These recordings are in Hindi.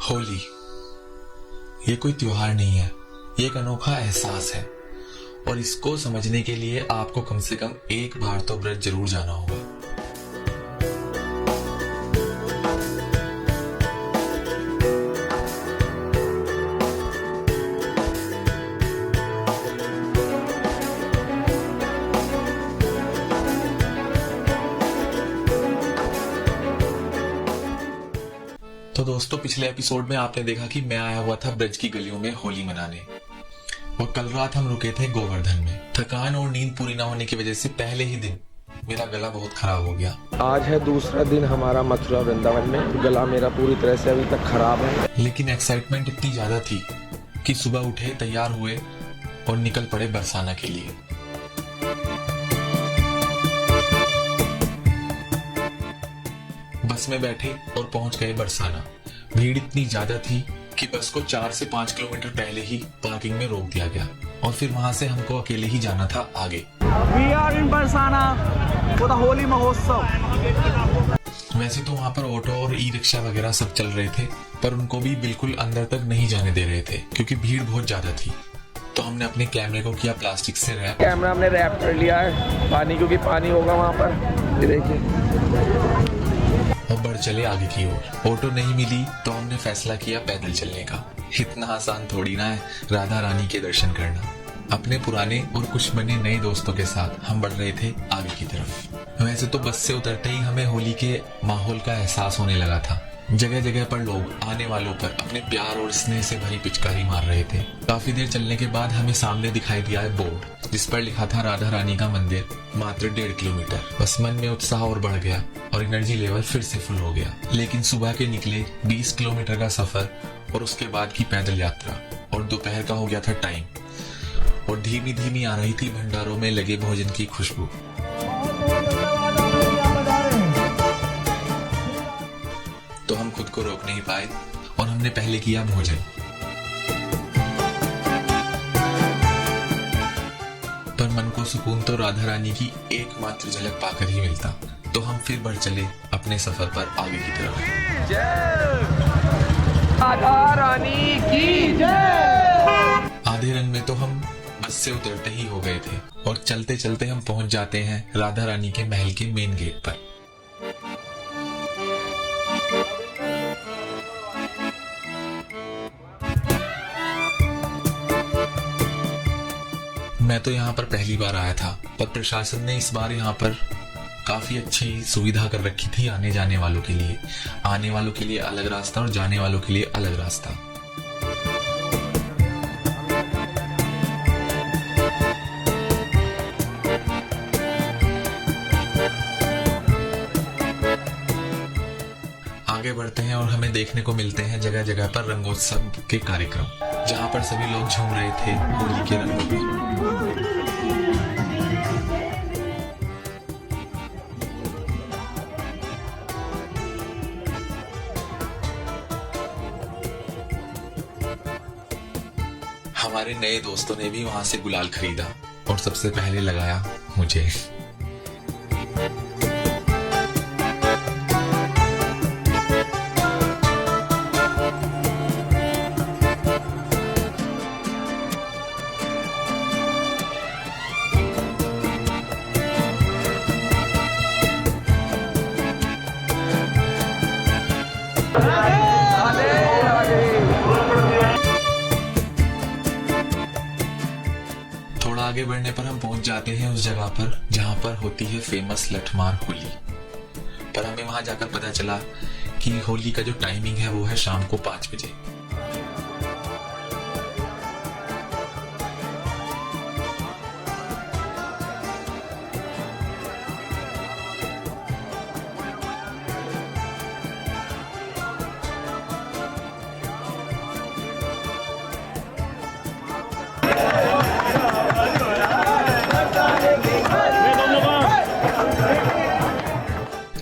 होली ये कोई त्योहार नहीं है, ये एक अनोखा एहसास है और इसको समझने के लिए आपको कम से कम एक बार तो ब्रज जरूर जाना होगा। तो दोस्तों, पिछले एपिसोड में आपने देखा कि मैं आया हुआ था ब्रज की गलियों में होली मनाने और कल रात हम रुके थे गोवर्धन में। थकान और नींद पूरी ना होने की वजह से पहले ही दिन मेरा गला बहुत खराब हो गया। आज है दूसरा दिन हमारा मथुरा वृंदावन में। गला मेरा पूरी तरह से अभी तक खराब है, लेकिन एक्साइटमेंट इतनी ज्यादा थी कि सुबह उठे, तैयार हुए और निकल पड़े बरसाना के लिए। बस में बैठे और पहुंच गए बरसाना। भीड़ इतनी ज्यादा थी कि बस को 4 से 5 किलोमीटर पहले ही पार्किंग में रोक दिया गया और फिर वहां से हमको अकेले ही जाना था आगे। We are in Barsana for the Holi महोत्सव। वैसे तो वहां पर ऑटो और ई रिक्शा वगैरह सब चल रहे थे, पर उनको भी बिल्कुल अंदर तक नहीं जाने दे रहे थे क्योंकि भीड़ बहुत ज्यादा थी। तो हमने अपने कैमरे को किया प्लास्टिक से रैप। कैमरा हमने रैप कर लिया है पानी, क्योंकि पानी होगा वहाँ पर। ये देखिए, और बढ़ चले आगे की ओर। ऑटो नहीं मिली तो हमने फैसला किया पैदल चलने का। इतना आसान थोड़ी ना है राधा रानी के दर्शन करना। अपने पुराने और कुछ बने नए दोस्तों के साथ हम बढ़ रहे थे आगे की तरफ। वैसे तो बस से उतरते ही हमें होली के माहौल का एहसास होने लगा था। जगह जगह पर लोग आने वालों पर अपने प्यार और स्नेह से भरी पिचकारी मार रहे थे। काफी देर चलने के बाद हमें सामने दिखाई दिया है बोर्ड, जिस पर लिखा था राधा रानी का मंदिर, मात्र 1.5 किलोमीटर। बस मन में उत्साह और बढ़ गया और एनर्जी लेवल फिर से फुल हो गया। लेकिन सुबह के निकले 20 किलोमीटर का सफर और उसके बाद की पैदल यात्रा और दोपहर का हो गया था टाइम और धीमी धीमी आ रही थी भंडारों में लगे भोजन की खुशबू। तो हम खुद को रोक नहीं पाए और हमने पहले किया भोजन। पर मन को सुकून तो राधा रानी की एकमात्र झलक पाकर ही मिलता। तो हम फिर बढ़ चले अपने सफर पर आगे की तरफ। जय राधा रानी की जय। आधे रन में तो हम बस से उतरते ही हो गए थे और चलते चलते हम पहुंच जाते हैं राधा रानी के महल के मेन गेट पर। मैं तो यहाँ पर पहली बार आया था, पर प्रशासन ने इस बार यहाँ पर काफी अच्छी सुविधा कर रखी थी आने जाने वालों के लिए। आने वालों के लिए अलग रास्ता और जाने वालों के लिए अलग रास्ता। आगे बढ़ते हैं और हमें देखने को मिलते हैं जगह जगह पर रंगोत्सव के कार्यक्रम, जहाँ पर सभी लोग झूम रहे थे होली के रंगों में। हमारे नए दोस्तों ने भी वहां से गुलाल खरीदा और सबसे पहले लगाया मुझे। थोड़ा आगे बढ़ने पर हम पहुंच जाते हैं उस जगह पर जहां पर होती है फेमस लठमार होली। पर हमें वहां जाकर पता चला कि होली का जो टाइमिंग है वो है शाम को 5 बजे।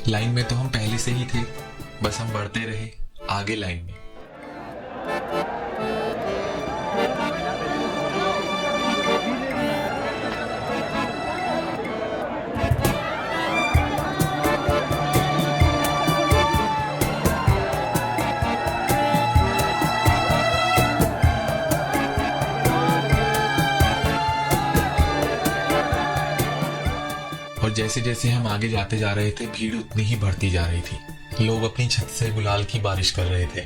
लाइन में तो हम पहले से ही थे, बस हम बढ़ते रहे आगे लाइन में। जैसे जैसे हम आगे जाते जा रहे थे भीड़ उतनी ही बढ़ती जा रही थी। लोग अपनी छत से गुलाल की बारिश कर रहे थे।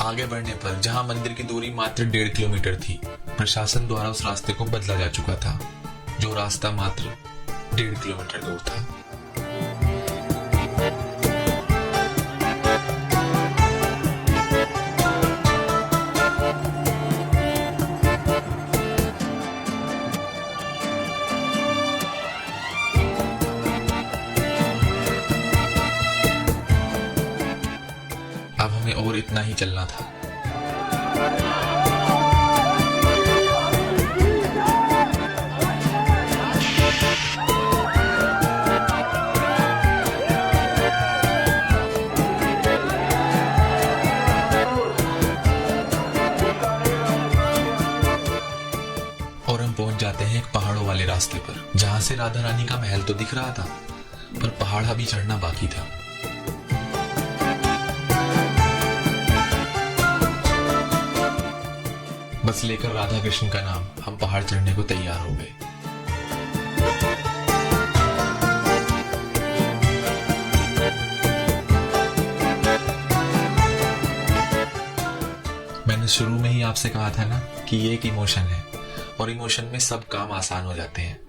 आगे बढ़ने पर जहां मंदिर की दूरी मात्र 1.5 किलोमीटर थी, प्रशासन द्वारा उस रास्ते को बदला जा चुका था, जो रास्ता मात्र 1.5 किलोमीटर दूर था। अब हमें और इतना ही चलना था। और हम पहुंच जाते हैं एक पहाड़ों वाले रास्ते पर, जहां से राधा रानी का महल तो दिख रहा था, पर पहाड़ अभी चढ़ना बाकी था। बस लेकर राधा कृष्ण का नाम हम पहाड़ चढ़ने को तैयार हो गए। मैंने शुरू में ही आपसे कहा था ना कि ये एक इमोशन है, और इमोशन में सब काम आसान हो जाते हैं।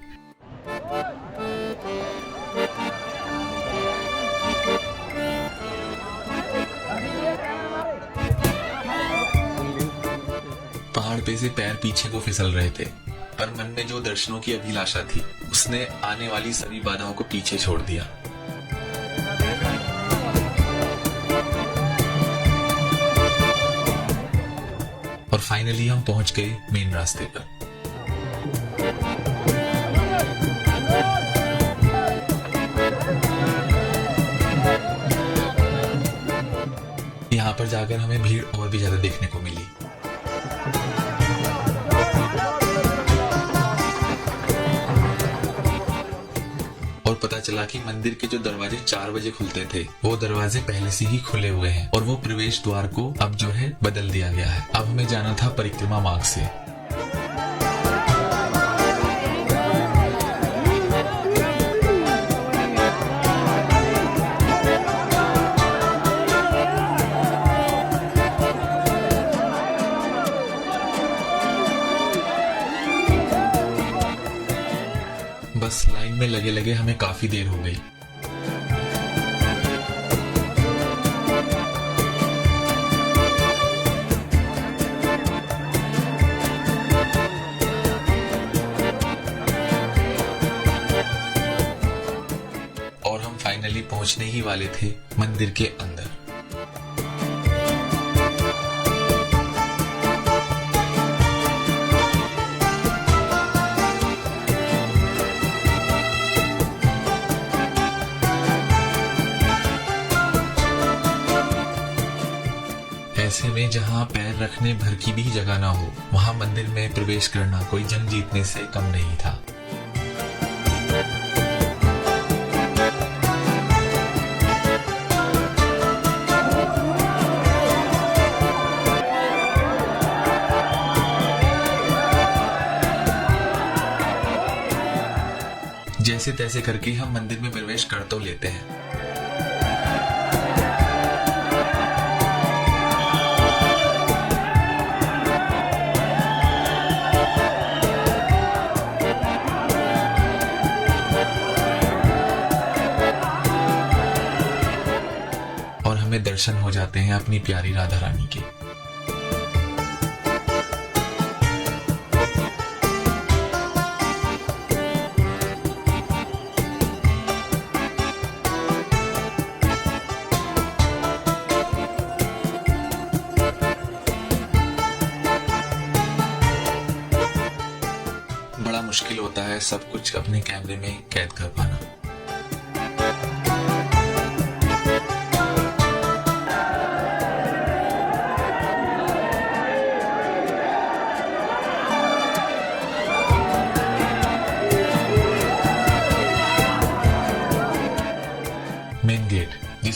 पहाड़ पे से पैर पीछे को फिसल रहे थे, पर मन में जो दर्शनों की अभिलाषा थी, उसने आने वाली सभी बाधाओं को पीछे छोड़ दिया। और फाइनली हम पहुंच गए मेन रास्ते पर। यहाँ पर जाकर हमें भीड़ और भी ज्यादा देखने को मिली। और पता चला कि मंदिर के जो दरवाजे 4 बजे खुलते थे, वो दरवाजे पहले से ही खुले हुए हैं, और वो प्रवेश द्वार को अब जो है बदल दिया गया है। अब हमें जाना था परिक्रमा मार्ग से। बस लाइन में लगे लगे हमें काफी देर हो गई। और हम फाइनली पहुंचने ही वाले थे मंदिर के अंदर। ऐसे में जहां पैर रखने भर की भी जगह ना हो, वहां मंदिर में प्रवेश करना कोई जंग जीतने से कम नहीं था। जैसे तैसे करके हम मंदिर में प्रवेश कर तो लेते हैं, और हमें दर्शन हो जाते हैं अपनी प्यारी राधा रानी के। बड़ा मुश्किल होता है सब कुछ अपने कैमरे में कैद कर पाना।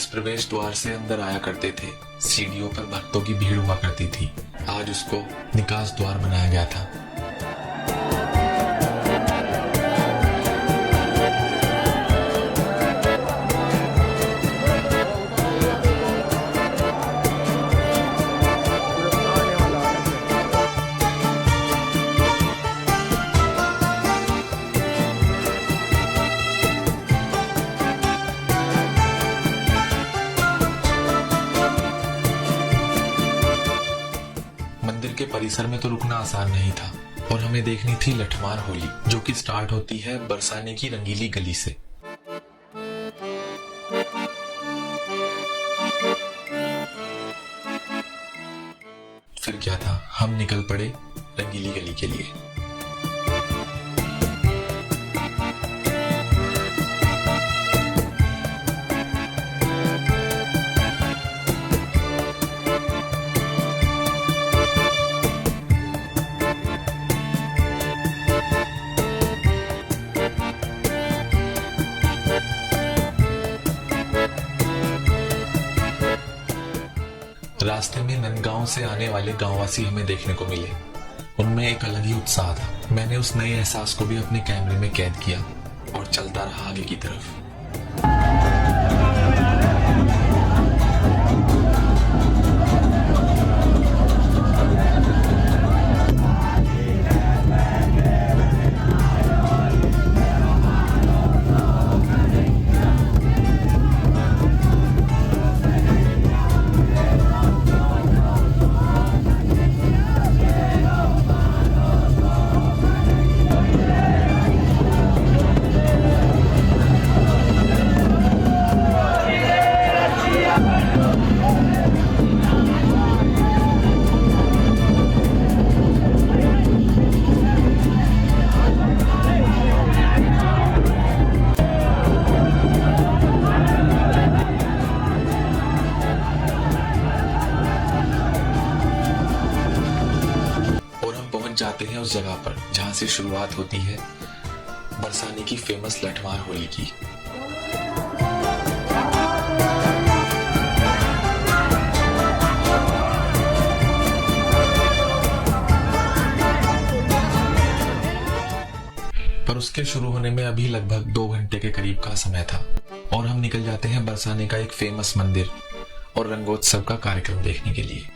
इस प्रवेश द्वार से अंदर आया करते थे। सीढ़ियों पर भक्तों की भीड़ हुआ करती थी। आज उसको निकास द्वार बनाया गया था। मंदिर के परिसर में तो रुकना आसान नहीं था और हमें देखनी थी लठमार होली, जो कि स्टार्ट होती है बरसाने की रंगीली गली से। फिर क्या था, हम निकल पड़े रंगीली गली के लिए। रास्ते में नंदगांव से आने वाले गांववासी हमें देखने को मिले। उनमें एक अलग ही उत्साह था। मैंने उस नए एहसास को भी अपने कैमरे में कैद किया और चलता रहा आगे की तरफ। जाते हैं उस जगह पर जहां से शुरुआत होती है बरसाने की फेमस लठमार होली की। पर उसके शुरू होने में अभी लगभग 2 घंटे के करीब का समय था और हम निकल जाते हैं बरसाने का एक फेमस मंदिर और रंगोत्सव का कार्यक्रम देखने के लिए।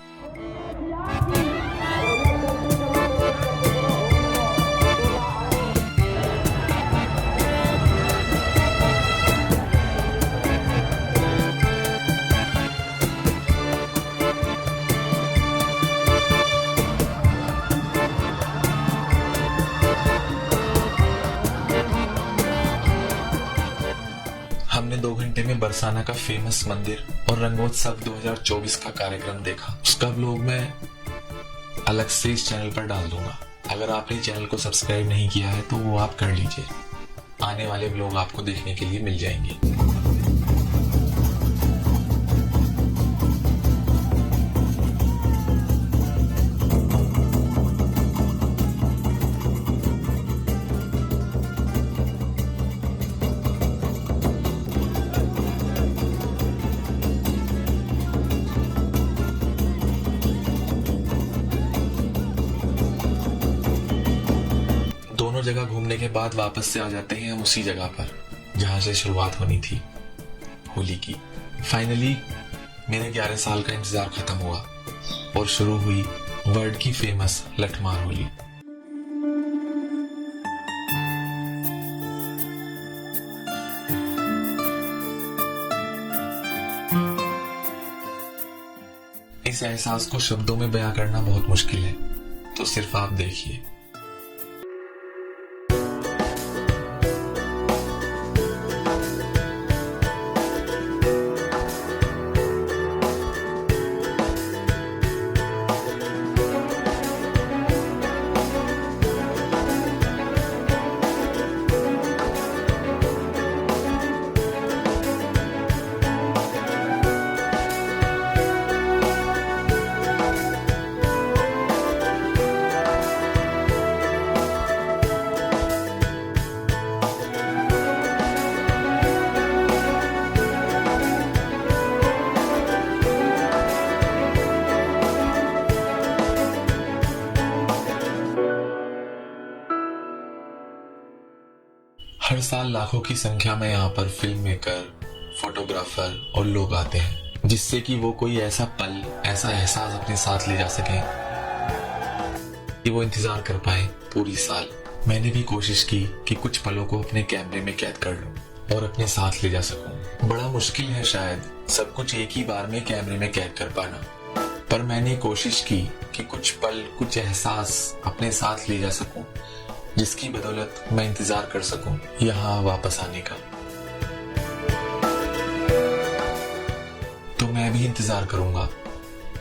हमने 2 घंटे में बरसाना का फेमस मंदिर और रंगोत्सव 2024 का कार्यक्रम देखा। उसका व्लॉग मैं अलग से इस चैनल पर डाल दूंगा। अगर आपने चैनल को सब्सक्राइब नहीं किया है तो वो आप कर लीजिए। आने वाले व्लॉग आपको देखने के लिए मिल जाएंगे। दोनों जगह घूमने के बाद वापस से आ जाते हैं हम उसी जगह पर जहां से शुरुआत होनी थी होली की। फाइनली मेरे 11 साल का इंतजार खत्म हुआ और शुरू हुई वर्ल्ड की फेमस लठमार होली। इस एहसास को शब्दों में बयां करना बहुत मुश्किल है, तो सिर्फ आप देखिए। हर साल लाखों की संख्या में यहाँ पर फिल्म मेकर, फोटोग्राफर और लोग आते हैं, जिससे कि वो कोई ऐसा पल, ऐसा एहसास अपने साथ ले जा सकें कि वो इंतजार कर पाए पूरी साल। मैंने भी कोशिश की कि कुछ पलों को अपने कैमरे में कैद कर लूं और अपने साथ ले जा सकूं। बड़ा मुश्किल है शायद सब कुछ एक ही बार में कैमरे में कैद कर पाना, पर मैंने कोशिश की कि कुछ पल, कुछ एहसास अपने साथ ले जा सकूं, जिसकी बदौलत मैं इंतजार कर सकूं यहाँ वापस आने का। तो मैं भी इंतजार करूंगा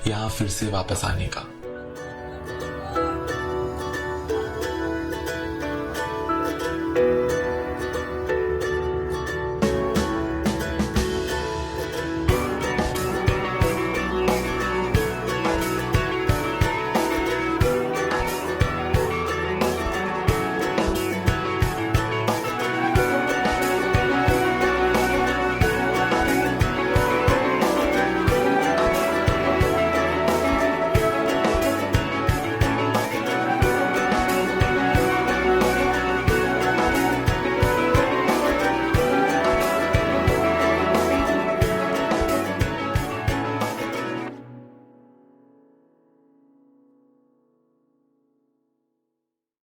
यहाँ फिर से वापस आने का।